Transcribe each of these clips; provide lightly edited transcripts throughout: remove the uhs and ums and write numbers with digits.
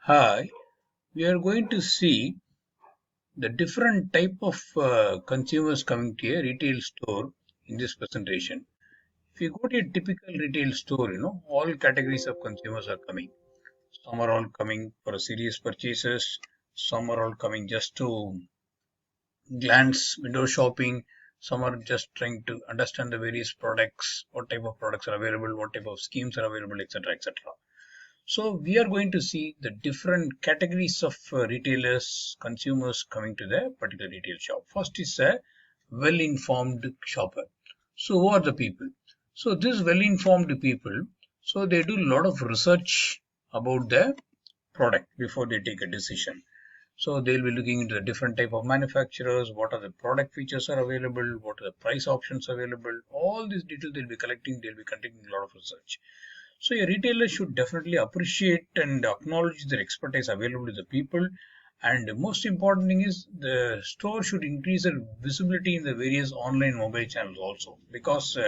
Hi, we are going to see the different type of consumers coming to a retail store in this presentation. If you go to a typical retail store, all categories of consumers are coming. Some are all coming for a serious purchases. Some are all coming just to glance, window shopping. Some are just trying to understand the various products, what type of products are available, what type of schemes are available, etc., etc. So we are going to see the different categories of retailers, consumers coming to the particular retail shop. First is a well-informed shopper. So who are the people? So this well-informed people, so they do a lot of research about the product before they take a decision. So they'll be looking into the different type of manufacturers, what are the product features are available, what are the price options available. All these details they'll be collecting, they'll be conducting a lot of research. So a retailer should definitely appreciate and acknowledge their expertise available to the people. And the most important thing is the store should increase their visibility in the various online mobile channels also, because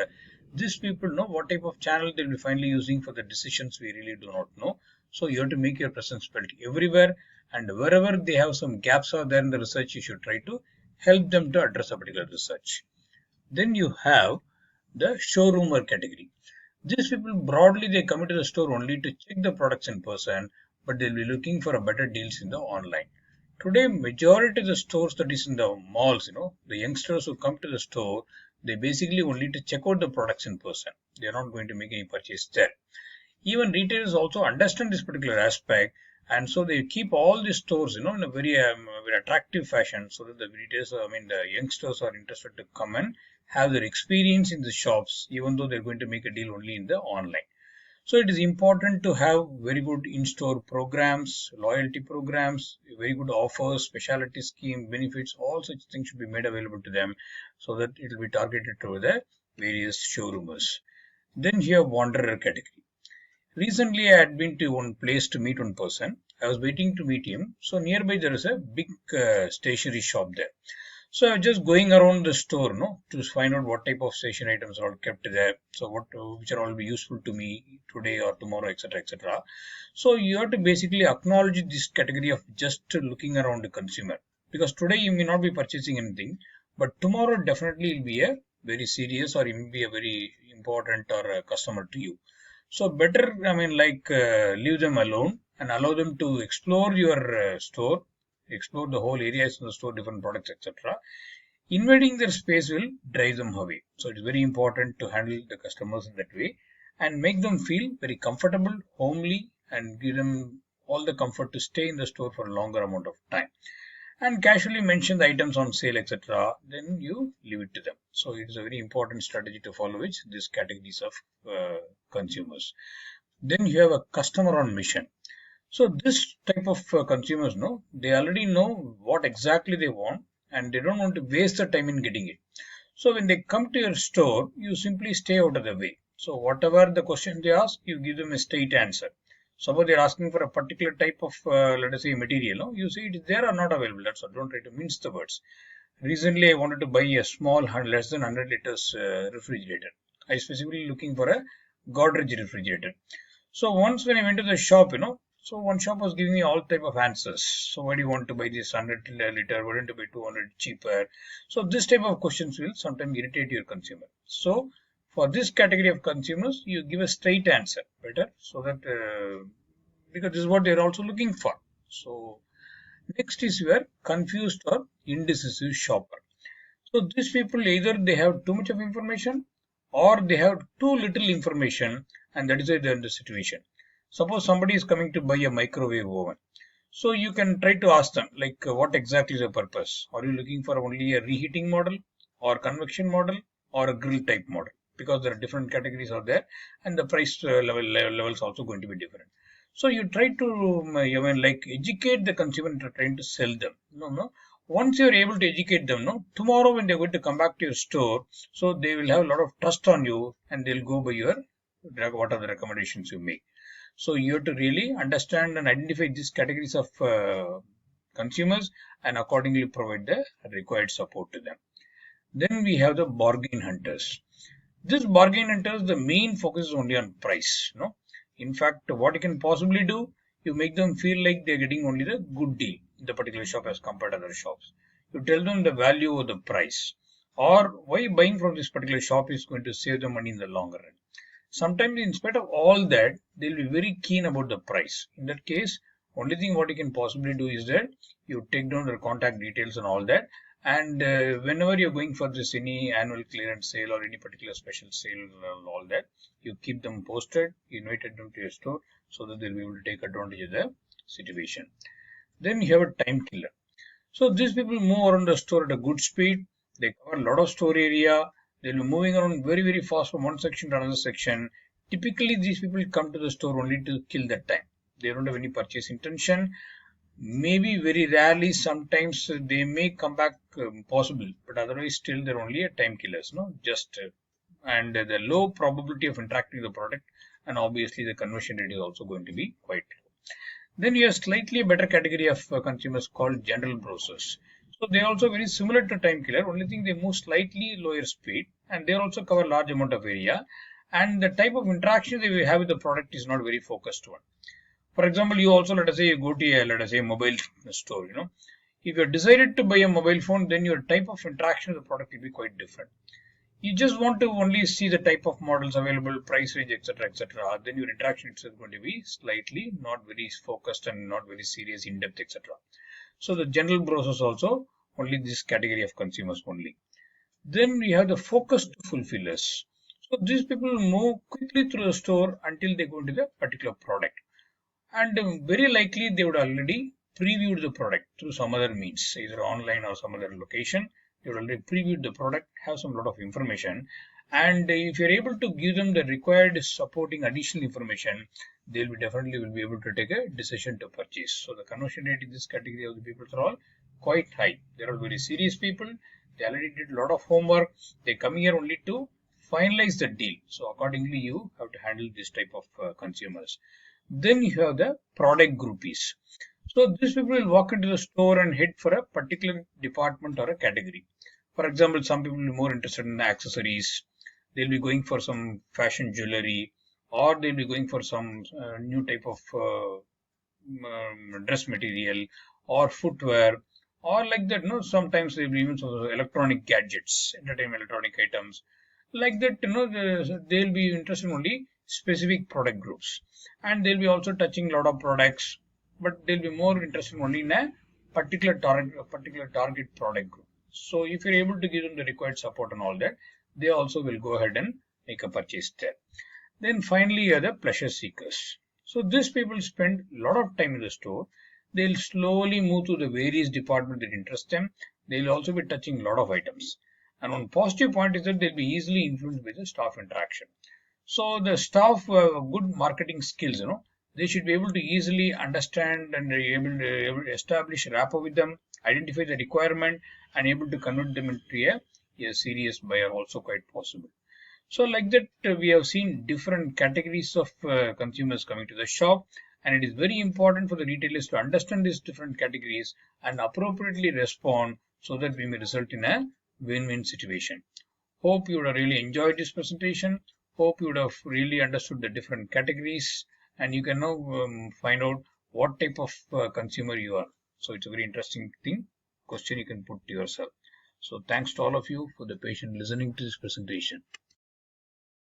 these people know what type of channel they'll be finally using for the decisions we really do not know. So you have to make your presence felt everywhere, and wherever they have some gaps are there in the research, you should try to help them to address a particular research. Then you have the showroomer category. These people broadly they come into the store only to check the products in person, but they'll be looking for a better deals in the online. Today, majority of the stores that is in the malls, the youngsters who come to the store, they basically only to check out the products in person. They are not going to make any purchase there. Even retailers also understand this particular aspect, and so they keep all these stores, in a very attractive fashion, so that the retailers, the youngsters are interested to come and have their experience in the shops, even though they're going to make a deal only in the online. So it is important to have very good in-store programs, loyalty programs, very good offers, specialty scheme, benefits, all such things should be made available to them so that it will be targeted to the various showroomers. Then you have wanderer category. Recently, I had been to one place to meet one person. I was waiting to meet him. So nearby there is a big stationery shop there. So I was just going around the store, to find out what type of stationery items are all kept there. So which are all be useful to me today or tomorrow, etc., etc. So you have to basically acknowledge this category of just looking around the consumer, because today you may not be purchasing anything, but tomorrow definitely will be a very serious or it may be a very important or a customer to you. So better, leave them alone and allow them to explore your store, explore the whole areas in the store, different products, etc. Invading their space will drive them away. So it's very important to handle the customers in that way and make them feel very comfortable, homely, and give them all the comfort to stay in the store for a longer amount of time. And casually mention the items on sale, etc. Then you leave it to them. So it is a very important strategy to follow which these categories of consumers. Then you have a customer on mission. So this type of consumers know they already know what exactly they want, and they don't want to waste the time in getting it. So when they come to your store, you simply stay out of the way. So whatever the question they ask, you give them a straight answer. Suppose they're asking for a particular type of, let us say, material, no? You say it is there or not available. That's all. Don't try to mince the words. Recently, I wanted to buy a small, less than 100 liters refrigerator. I specifically looking for a Godrej refrigerator. So once when I went to the shop, so one shop was giving me all type of answers. So why do you want to buy this 100 liter? Why don't you buy 200 cheaper? So this type of questions will sometimes irritate your consumer. So for this category of consumers, you give a straight answer better, so that because this is what they're also looking for. So next is your confused or indecisive shopper. So these people either they have too much of information or they have too little information, and that is why they're in the situation. Suppose somebody is coming to buy a microwave oven. So you can try to ask them like what exactly is the purpose? Are you looking for only a reheating model or convection model or a grill type model? Because there are different categories out there, and the price levels also going to be different. So you try to educate the consumer into trying to sell them. No. Once you're able to educate them, no, tomorrow when they're going to come back to your store, so they will have a lot of trust on you and they'll go by your what are the recommendations you make. So you have to really understand and identify these categories of consumers and accordingly provide the required support to them. Then we have the bargain hunters. This bargain hunters, the main focus is only on price. In fact, what you can possibly do, You make them feel like they're getting only the good deal in the particular shop as compared to other shops. You tell them the value of the price or why buying from this particular shop is going to save them money in the longer run. Sometimes, in spite of all that, they'll be very keen about the price. In that case, only thing what you can possibly do is that you take down their contact details and all that. And whenever you're going for this any annual clearance sale or any particular special sale and all that, you keep them posted, you invite them to your store so that they'll be able to take advantage of the situation. Then you have a time killer. So these people move around the store at a good speed. They cover a lot of store area. They'll be moving around very, very fast from one section to another section. Typically, these people come to the store only to kill that time. They don't have any purchase intention. Maybe very rarely, sometimes they may come back possible, but otherwise still they're only a time killers, no? Just and the low probability of interacting with the product, and obviously the conversion rate is also going to be quite low. Then you have slightly better category of consumers called general browsers. So they are also very similar to time killer. Only thing they move slightly lower speed, and they also cover large amount of area. And the type of interaction they will have with the product is not very focused one. For example, you also let us say you go to a let us say mobile store. If you decided to buy a mobile phone, then your type of interaction with the product will be quite different. You just want to only see the type of models available, price range, etc. Then your interaction itself is going to be slightly not very focused and not very serious, in depth, etc. So the general browsers also only this category of consumers only. Then we have the focused fulfillers. So these people move quickly through the store until they go into the particular product, and very likely they would already previewed the product through some other means, either online or some other location. They would already previewed the product, have some lot of information, and if you're able to give them the required supporting additional information, they'll be definitely will be able to take a decision to purchase. So the conversion rate in this category of the people are all quite high. They're all very serious people. They already did a lot of homework. They come here only to finalize the deal. So accordingly, you have to handle this type of consumers. Then you have the product groupies. So these people will walk into the store and head for a particular department or a category. For example, some people will be more interested in the accessories. They'll be going for some fashion jewelry, or they'll be going for some new type of dress material or footwear, or like that. Sometimes they'll be even some electronic gadgets, entertainment electronic items. Like that, they'll be interested in only specific product groups, and they'll be also touching a lot of products, but they'll be more interested only in a particular target product group. So if you're able to give them the required support and all that, they also will go ahead and make a purchase there. Then finally, you are the pleasure seekers. So these people spend a lot of time in the store. They'll slowly move to the various departments that interest them. They'll also be touching a lot of items. And one positive point is that they'll be easily influenced by the staff interaction. So the staff good marketing skills, they should be able to easily understand and able to establish a rapport with them, identify the requirement, and able to convert them into a serious buyer also quite possible. So like that, we have seen different categories of consumers coming to the shop, and it is very important for the retailers to understand these different categories and appropriately respond so that we may result in a win-win situation. Hope you would have really enjoyed this presentation. Hope you would have really understood the different categories, and you can now find out what type of consumer you are. So it's a very interesting question you can put to yourself. So thanks to all of you for the patient listening to this presentation.